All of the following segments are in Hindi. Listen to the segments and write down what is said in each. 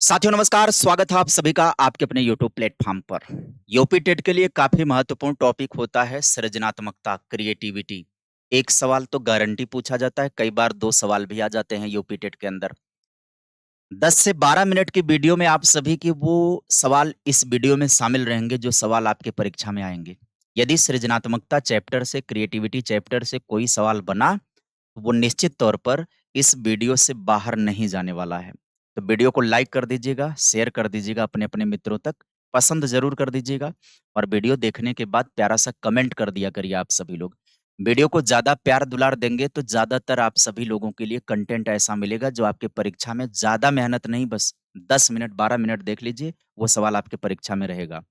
साथियों नमस्कार, स्वागत है आप सभी का आपके अपने यूट्यूब प्लेटफॉर्म पर। यूपी टेट के लिए काफी महत्वपूर्ण टॉपिक होता है सृजनात्मकता, क्रिएटिविटी। एक सवाल तो गारंटी पूछा जाता है, कई बार दो सवाल भी आ जाते हैं यूपी टेट के अंदर। 10 से 12 मिनट की वीडियो में आप सभी के वो सवाल इस वीडियो में शामिल रहेंगे जो सवाल आपके परीक्षा में आएंगे। यदि सृजनात्मकता चैप्टर से, क्रिएटिविटी चैप्टर से कोई सवाल बना, तो वो निश्चित तौर पर इस वीडियो से बाहर नहीं जाने वाला है। तो वीडियो को लाइक कर दीजिएगा, शेयर कर दीजिएगा अपने-अपने मित्रों तक, पसंद ज़रूर कर दीजिएगा और वीडियो देखने के बाद प्यारा-सा कमेंट कर दिया करिए आप सभी लोग। वीडियो को ज़्यादा प्यार दुलार देंगे तो ज़्यादातर आप सभी लोगों के लिए कंटेंट ऐसा मिलेगा जो आपके परीक्षा में ज़्यादा मेहनत नहीं, बस 10 मिनट, 12 मिनट देख लीजिए, वो सवाल आपके परीक्षा में रहेगा।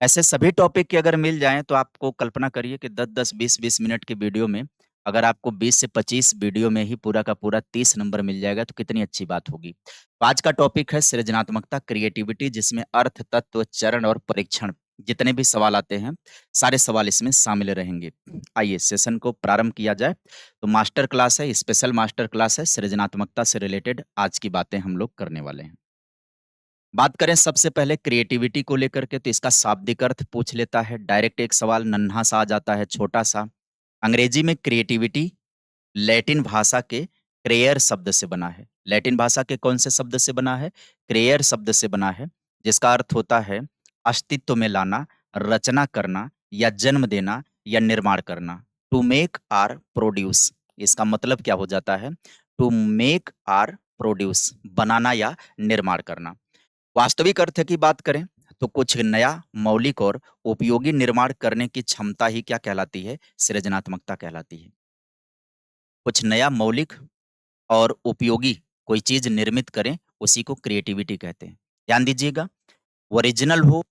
ऐसे सभी टॉपिक के अगर मिल जाएँ तो आपको कल्पना करिए कि 10-10, 20-20 मिनट की वीडियो में अगर आपको 20 से 25 वीडियो में ही पूरा का पूरा 30 नंबर मिल जाएगा तो कितनी अच्छी बात होगी। तो आज का टॉपिक है सृजनात्मकता, क्रिएटिविटी, जिसमें अर्थ, तत्व, चरण और परीक्षण जितने भी सवाल आते हैं, सारे सवाल इसमें शामिल रहेंगे। आइए सेशन को प्रारंभ किया जाए। तो मास्टर क्लास है, स्पेशल मास्टर क्लास है, सृजनात्मकता से रिलेटेड आज की बातें हम लोग करने वाले हैं। बात करें सबसे पहले क्रिएटिविटी को लेकर के, तो इसका शाब्दिक अर्थ पूछ लेता है। डायरेक्ट एक सवाल नन्हा सा आ जाता है, छोटा सा। अंग्रेजी में क्रिएटिविटी लैटिन भाषा के क्रेयर शब्द से बना है। लैटिन भाषा के कौन से शब्द से बना है? क्रेयर शब्द से बना है, जिसका अर्थ होता है अस्तित्व में लाना, रचना करना या जन्म देना या निर्माण करना। टू मेक आर प्रोड्यूस, इसका मतलब क्या हो जाता है? टू मेक आर प्रोड्यूस, बनाना या निर्माण करना। वास्तविक अर्थ की बात करें तो कुछ नया, मौलिक और उपयोगी निर्माण करने की क्षमता ही क्या कहलाती है? सृजनात्मकता कहलाती है। कुछ नया, मौलिक और उपयोगी कोई चीज़ निर्मित करें, उसी को क्रिएटिविटी कहते हैं। ध्यान दीजिएगा, ओरिजिनल हो,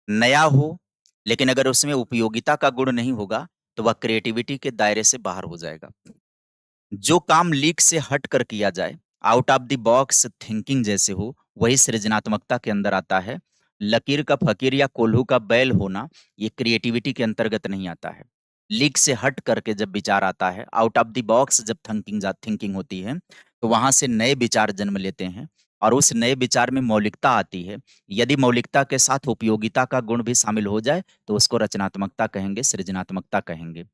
नया हो, लेकिन अगर उसमें उपयोगिता का गुण नहीं होगा, तो वह क्रिएटिविटी के दायरे से बाहर हो जाएगा। जो काम लीक से हट कर किया जाए, out of the box thinking जैसे हो, वही सृजनात्मकता के अंदर आता है। लकीर का फकीर या कोल्हू का बैल होना, ये क्रिएटिविटी के अंतर्गत नहीं आता है। लीक से हट करके जब विचार आता है, आउट ऑफ द बॉक्स जब थिंकिंग होती है, तो वहाँ से नए विचार जन्म लेते हैं और उस नए विचार में मौलिकता आती है। यदि मौलिकता के साथ उपयोगिता का गुण भी शामिल हो जाए, तो उसको रचनात्मकता कहेंगे, सृजनात्मकता कहेंगे।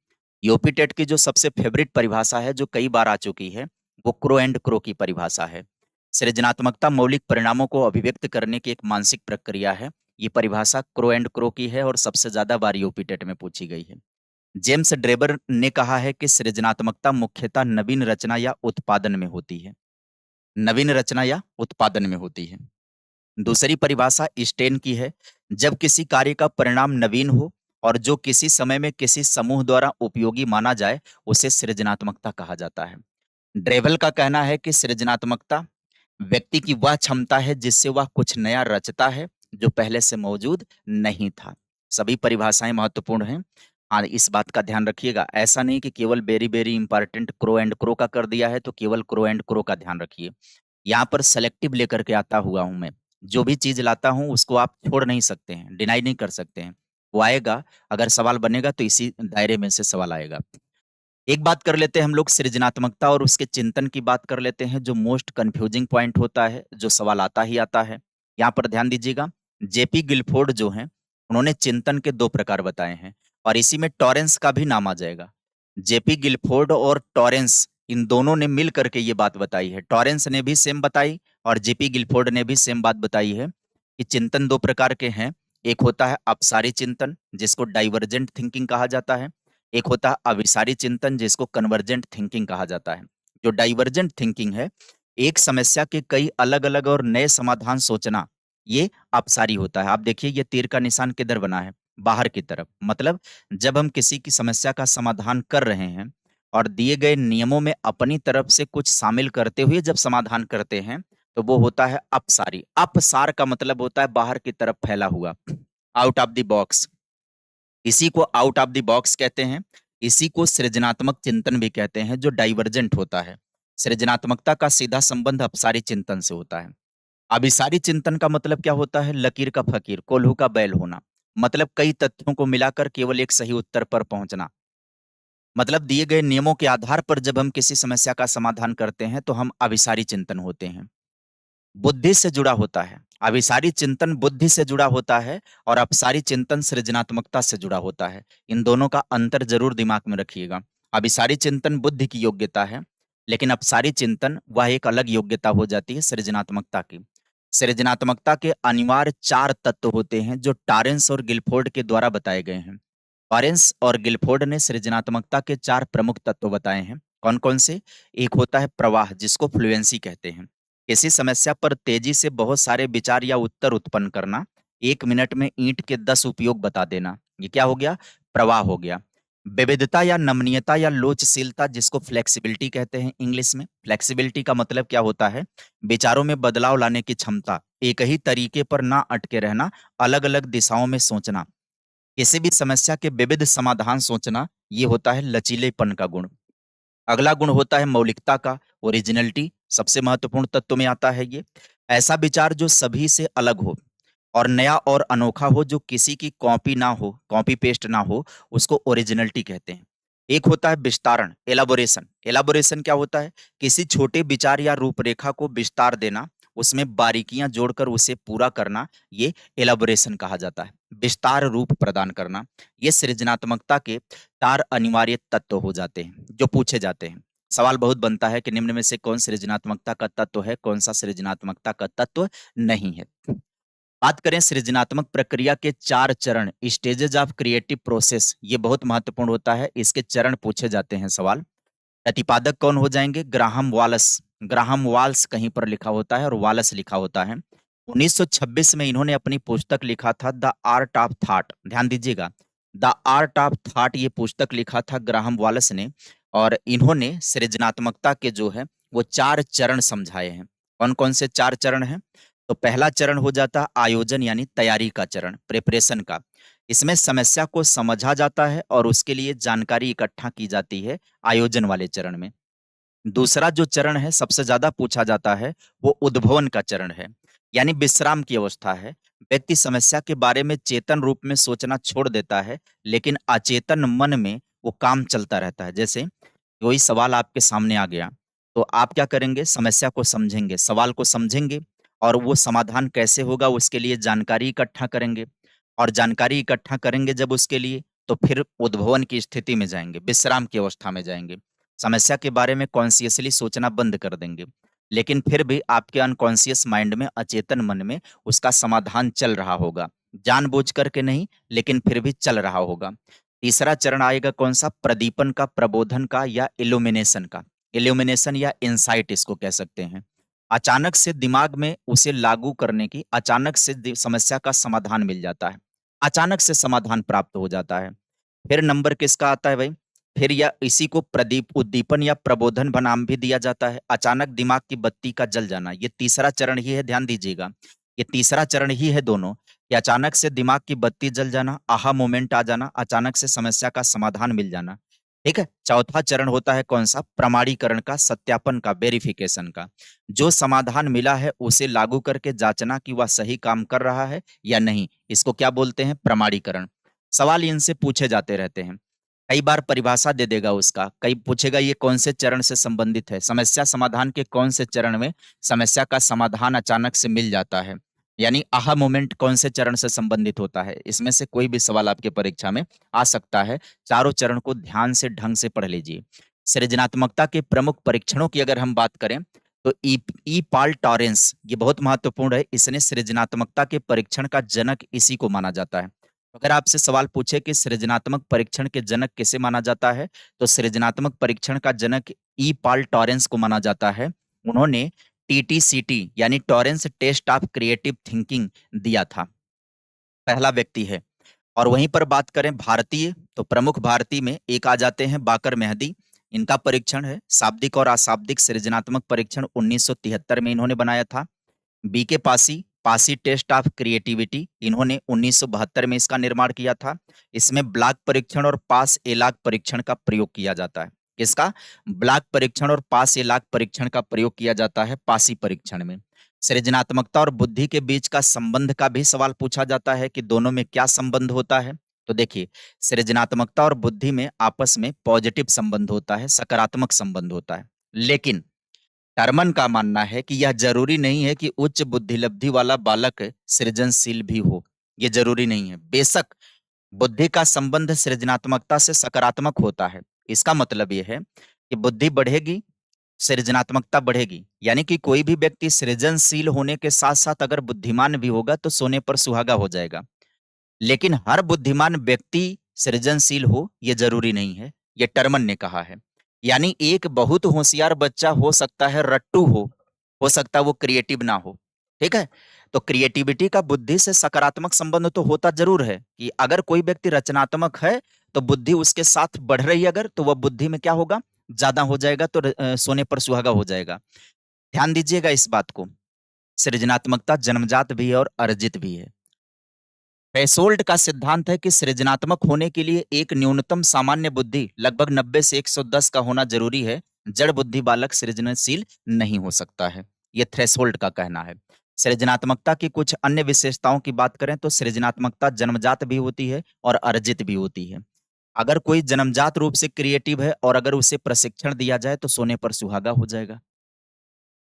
यूपी टेट की जो सबसे फेवरेट परिभाषा है, जो कई बार आ चुकी है, वो क्रो एंड क्रो की परिभाषा है। सृजनात्मकता मौलिक परिणामों को अभिव्यक्त करने की एक मानसिक प्रक्रिया है। ये परिभाषा क्रो एंड क्रो की है और सबसे ज़्यादा बार यूपी टेट में पूछी गई है। जेम्स ड्रेबर ने कहा है कि सृजनात्मकता मुख्यतः नवीन रचना या उत्पादन में होती है। नवीन रचना या उत्पादन में होती है। दूसरी परिभाषा स्टेन की है, जब किसी कार्य का परिणाम नवीन हो और जो किसी समय में किसी समूह द्वारा उपयोगी माना जाए, उसे सृजनात्मकता कहा जाता है। ड्रेवल का कहना है कि सृजनात्मकता व्यक्ति की वह क्षमता है जिससे वह कुछ नया रचता है जो पहले से मौजूद नहीं था। सभी परिभाषाएं महत्वपूर्ण हैं। हाँ, इस बात का ध्यान रखिएगा, ऐसा नहीं कि केवल very very important crow and crow का कर दिया है तो केवल क्रो एंड क्रो का ध्यान रखिए। यहाँ पर सेलेक्टिव लेकर के आता हुआ हूँ मैं। जो भी चीज़ लाता हूँ उसको आप छोड़ नहीं सकते हैं, डिनाई नहीं कर सकते हैं। वो आएगा, अगर सवाल बनेगा तो इसी दायरे में से सवाल आएगा। एक बात कर लेते हैं हम लोग सृजनात्मकता और उसके चिंतन की बात कर लेते हैं, जो मोस्ट कन्फ्यूजिंग पॉइंट होता है, जो सवाल आता ही आता है। यहाँ पर ध्यान दीजिएगा, जेपी गिलफोर्ड जो हैं, उन्होंने चिंतन के 2 प्रकार बताए हैं और इसी में टॉरेंस का भी नाम आ जाएगा। जेपी गिलफोर्ड और टॉरेंस, इन दोनों ने मिल करके ये बात बताई है। टॉरेंस ने भी सेम बताई और जेपी गिलफोर्ड ने भी सेम बात बताई है कि चिंतन 2 प्रकार के हैं। एक होता है अपसारी चिंतन, जिसको डाइवर्जेंट थिंकिंग कहा जाता है। एक होता है अविसारी चिंतन, जिसको कन्वर्जेंट थिंकिंग कहा जाता है। जो डाइवर्जेंट थिंकिंग है, एक समस्या के कई अलग-अलग और नए समाधान सोचना, ये अपसारी होता है। आप देखिए ये तीर का निशान किधर बना है? बाहर की तरफ। मतलब जब हम किसी की समस्या का समाधान कर रहे हैं और दिए गए नियमों में अपनी तरफ से कुछ शामिल करते हुए जब समाधान करते हैं, तो वो होता है अपसारी। अपसार का मतलब होता है बाहर की तरफ फैला हुआ, आउट ऑफ द बॉक्स। इसी को आउट ऑफ द बॉक्स कहते हैं। इसी को सृजनात्मक चिंतन भी कहते हैं, जो डाइवर्जेंट होता है। सृजनात्मकता का सीधा संबंध अपसारी चिंतन से होता है। अभिसारी चिंतन का मतलब क्या होता है? लकीर का फकीर, कोल्हू का बैल होना। मतलब कई तथ्यों को मिलाकर केवल एक सही उत्तर पर पहुंचना। मतलब दिए गए नियमों के आधार पर जब हम किसी समस्या का समाधान करते हैं, तो हम अभिसारी चिंतन होते हैं। बुद्धि से जुड़ा होता है। अभिसारी चिंतन बुद्धि से जुड़ा होता है और अपसारी चिंतन सृजनात्मकता से जुड़ा होता है। इन दोनों का अंतर जरूर दिमाग में रखिएगा। अभिसारी चिंतन बुद्धि की योग्यता है, लेकिन अपसारी चिंतन वह एक अलग योग्यता हो जाती है सृजनात्मकता की। सृजनात्मकता के अनिवार्य 4 तत्व होते हैं जो टॉरेंस और गिलफोर्ड के द्वारा बताए गए हैं। टॉरेंस और गिलफोर्ड ने सृजनात्मकता के 4 प्रमुख तत्व बताए हैं। कौन-कौन से? एक होता है प्रवाह, जिसको फ्लुएंसी कहते हैं। किसी समस्या पर तेजी से बहुत सारे विचार या उत्तर उत्पन्न करना। 1 मिनट में ईंट के 10 उपयोग बता देना। ये क्या हो गया? प्रवाह हो गया। विविधता या नमनीयता या लोचशीलता, जिसको फ्लेक्सिबिलिटी कहते हैं इंग्लिश में। फ्लेक्सिबिलिटी का मतलब क्या होता है? विचारों में बदलाव लाने की क्षमता, एक ही तरीके पर ना अटके रहना, अलग-अलग दिशाओं में सोचना। किसी भी समस्या के विविध समाधान सोचना, ये होता है लचीलेपन का गुण। अगला गुण होता है मौलिकता का, ओरिजिनलिटी, सबसे महत्वपूर्ण तत्व में आता है ये। ऐसा विचार जो सभी से अलग हो और नया और अनोखा हो, जो किसी की कॉपी ना हो, कॉपी पेस्ट ना हो, उसको ओरिजिनलिटी कहते हैं। एक होता है विस्तारण, एलाबोरेशन। एलाबोरेशन क्या होता है? किसी छोटे विचार या रूपरेखा को विस्तार देना, उसमें बारीकियां जोड़कर उसे पूरा करना, ये एलाबोरेशन कहा जाता है। विस्तार रूप प्रदान करना। ये सृजनात्मकता के 4 अनिवार्य तत्व हो जाते हैं जो पूछे जाते हैं। सवाल बहुत बनता है कि निम्न में से कौन सृजनात्मकता का तत्व है, कौन सा सृजनात्मकता का तत्व नहीं है। बात करें सृजनात्मक प्रक्रिया के 4 चरण, स्टेजेस ऑफ क्रिएटिव प्रोसेस, ये बहुत महत्वपूर्ण होता है। इसके चरण पूछे जाते हैं सवाल। प्रतिपादक कौन हो जाएंगे? Graham Wallace. ग्राहम वाल्स कहीं पर लिखा होता है और वालस लिखा होता है। 1926 में इन्होंने अपनी पुस्तक लिखा था द आर्ट ऑफ थॉट। ध्यान दीजिएगा, द आर्ट ऑफ थॉट ये पुस्तक लिखा था ग्राहम वालस ने। और इन्होंने सृजनात्मकता के जो है वो 4 चरण समझाए हैं। कौन कौन से 4 चरण हैं? तो पहला चरण हो जाता है आयोजन यानी तैयारी का चरण, प्रिपरेशन का। इसमें समस्या को समझा जाता है और उसके लिए जानकारी इकट्ठा की जाती है आयोजन वाले चरण में। दूसरा जो चरण है सबसे ज्यादा पूछा जाता है, वो उद्भवन का चरण है, यानी विश्राम की अवस्था है। व्यक्ति समस्या के बारे में चेतन रूप में सोचना छोड़ देता है, लेकिन अचेतन मन में वो काम चलता रहता है। जैसे कोई सवाल आपके सामने आ गया, तो आप क्या करेंगे? समस्या को समझेंगे, सवाल को समझेंगे और वो समाधान कैसे होगा उसके लिए जानकारी इकट्ठा करेंगे। और जानकारी इकट्ठा करेंगे जब उसके लिए, तो फिर उद्भवन की स्थिति में जाएँगे, विश्राम की अवस्था में जाएँगे। समस्या के बारे में कॉन्शियसली सोचना बंद कर देंगे। लेकिन फिर भी आपके अनकॉन्शियस माइंड में, अचेतन मन में उसका समाधान चल रहा होगा। जानबूझ कर के नहीं, लेकिन फिर भी चल रहा होगा। तीसरा चरण आएगा कौन-सा? प्रदीपन का, प्रबोधन का या इल्यूमिनेशन का। इल्यूमिनेशन या इनसाइट इसको कह सकते हैं। अचानक से दिमाग में उसे लागू करने की, अचानक से समस्या का समाधान मिल जाता है। अचानक से समाधान प्राप्त हो जाता है। फिर नंबर किसका आता है भाई? फिर या इसी को प्रदीप उद्दीपन या प्रबोधन बनाम भी दिया जाता है। अचानक दिमाग की बत्ती का जल जाना, ये तीसरा चरण ही है, ध्यान दीजिएगा। ये तीसरा चरण ही है दोनों, कि अचानक से दिमाग की बत्ती जल जाना, आहा मोमेंट आ जाना, अचानक से समस्या का समाधान मिल जाना। ठीक है? चौथा चरण होता है कौन-सा? प्रमाणीकरण का, सत्यापन का, वेरिफिकेशन का। जो समाधान मिला है उसे लागू करके जाँचना कि वह सही काम कर रहा है या नहीं। इसको क्या बोलते हैं? प्रमाणीकरण। सवाल इनसे पूछे जाते रहते हैं। कई बार परिभाषा दे देगा उसका, कई पूछेगा ये कौन से चरण से संबंधित है, समस्या समाधान के कौन से चरण में समस्या का समाधान अचानक से मिल जाता है, यानी आहा मोमेंट कौन से चरण से संबंधित होता है। इसमें से कोई भी सवाल आपके परीक्षा में आ सकता है। चारों चरण को ध्यान से ढंग से पढ़ लीजिए। सृजनात्मकता के प्रमुख परीक्षणों की अगर हम बात करें, तो ई पॉल टॉरेंस ये बहुत महत्वपूर्ण है। इसने सृजनात्मकता के परीक्षण का जनक इसी को माना जाता है। अगर आपसे सवाल पूछे कि सृजनात्मक परीक्षण के जनक किसे माना जाता है, तो सृजनात्मक परीक्षण का जनक ई पॉल टॉरेंस को माना जाता है। उन्होंने टीटीसीटी यानी Torrance test of creative thinking दिया था, पहला व्यक्ति है। और वहीं पर बात करें भारतीय, तो प्रमुख भारतीय में एक आ जाते हैं बाकर मेहदी। इनका परीक्षण है शाब्दिक और अशाब्दिक सृजनात्मक परीक्षण, 1973 में इन्होंने बनाया था। BK Pasi, Pasi test of creativity, इन्होंने 1972 में इसका निर्माण किया था। इसमें ब्लॉक परीक्षण और पास एलाक परीक्षण का प्रयोग किया जाता है। किसका? ब्लॉक परीक्षण और पास एलाक परीक्षण का प्रयोग किया जाता है पासी परीक्षण में। सृजनात्मकता और बुद्धि के बीच का संबंध का भी सवाल पूछा जाता है कि दोनों में क्या संबंध होता है। तो देखिए, सृजनात्मकता और बुद्धि में आपस में पॉजिटिव संबंध होता है, सकारात्मक संबंध होता है। लेकिन टर्मन का मानना है कि यह जरूरी नहीं है कि उच्च बुद्धिलब्धि वाला बालक सृजनशील भी हो। ये जरूरी नहीं है। बेशक बुद्धि का संबंध सृजनात्मकता से सकारात्मक होता है। इसका मतलब यह है कि बुद्धि बढ़ेगी, सृजनात्मकता बढ़ेगी। यानी कि कोई भी व्यक्ति सृजनशील होने के साथ साथ अगर बुद्धिमान भी होगा तो सोने पर सुहागा हो जाएगा। लेकिन हर बुद्धिमान व्यक्ति सृजनशील हो ये जरूरी नहीं है, ये टर्मन ने कहा है। यानी एक बहुत होशियार बच्चा हो सकता है रट्टू हो सकता है वो क्रिएटिव ना हो। ठीक है? तो क्रिएटिविटी का बुद्धि से सकारात्मक संबंध तो होता जरूर है कि अगर कोई व्यक्ति रचनात्मक है तो बुद्धि उसके साथ बढ़ रही है, अगर तो वह बुद्धि में क्या होगा, ज्यादा हो जाएगा, तो सोने पर सुहागा हो जाएगा। ध्यान दीजिएगा इस बात को। सृजनात्मकता जन्मजात भी है और अर्जित भी है। थ्रेशोल्ड का सिद्धांत है कि सृजनात्मक होने के लिए एक न्यूनतम सामान्य बुद्धि लगभग 90 से 110 का होना जरूरी है। जड़ बुद्धि बालक सृजनशील नहीं हो सकता है। यह थ्रेशोल्ड का कहना है। सृजनात्मकता की कुछ अन्य विशेषताओं की बात करें तो सृजनात्मकता जन्मजात भी होती है और अर्जित भी होती है। अगर कोई जन्मजात रूप से क्रिएटिव है और अगर उसे प्रशिक्षण दिया जाए तो सोने पर सुहागा हो जाएगा।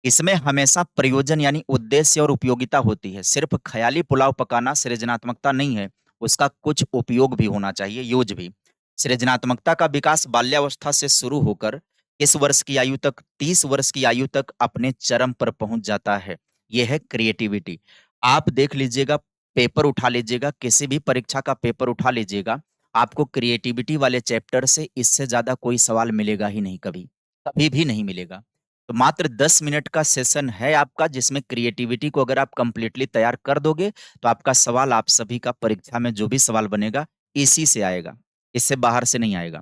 इसमें हमेशा प्रयोजन यानी उद्देश्य और उपयोगिता होती है। सिर्फ ख़याली पुलाव पकाना सृजनात्मकता नहीं है, उसका कुछ उपयोग भी होना चाहिए, यूज़ भी। सृजनात्मकता का विकास बाल्यावस्था से शुरू होकर इस वर्ष की आयु तक 30 वर्ष की आयु तक अपने चरम पर पहुँच जाता है। ये है क्रिएटिविटी। आप देख लीजिएगा, पेपर उठा लीजिएगा, किसी भी परीक्षा का पेपर उठा लीजिएगा, आपको क्रिएटिविटी वाले चैप्टर से इससे ज़्यादा कोई सवाल मिलेगा ही नहीं कभी, कभी भी नहीं मिलेगा। तो मात्र 10 मिनट का सेशन है आपका जिसमें क्रिएटिविटी को अगर आप कंप्लीटली तैयार कर दोगे तो आपका सवाल, आप सभी का परीक्षा में जो भी सवाल बनेगा इसी से आएगा, इससे बाहर से नहीं आएगा।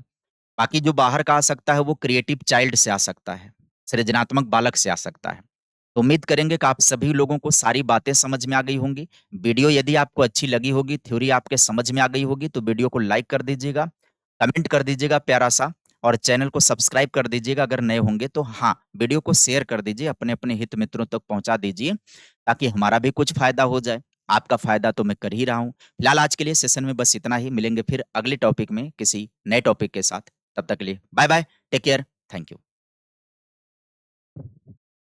बाकी जो बाहर का आ सकता है वो क्रिएटिव चाइल्ड से आ सकता है, सृजनात्मक बालक से आ सकता है। तो उम्मीद करेंगे कि आप सभी लोगों को सारी बातें समझ में आ गई होंगी। वीडियो यदि आपको अच्छी लगी होगी, थ्योरी आपके समझ में आ गई होगी तो वीडियो को लाइक कर दीजिएगा, कमेंट कर दीजिएगा प्यारा सा, और चैनल को सब्सक्राइब कर दीजिएगा अगर नए होंगे तो। हाँ, वीडियो को शेयर कर दीजिए, अपने-अपने हित मित्रों तक पहुँचा दीजिए ताकि हमारा भी कुछ फ़ायदा हो जाए। आपका फ़ायदा तो मैं कर ही रहा हूँ। फिलहाल आज के लिए सेशन में बस इतना ही, मिलेंगे फिर अगले टॉपिक में किसी नए टॉपिक के साथ। तब तक के लिए bye bye, take care, thank you.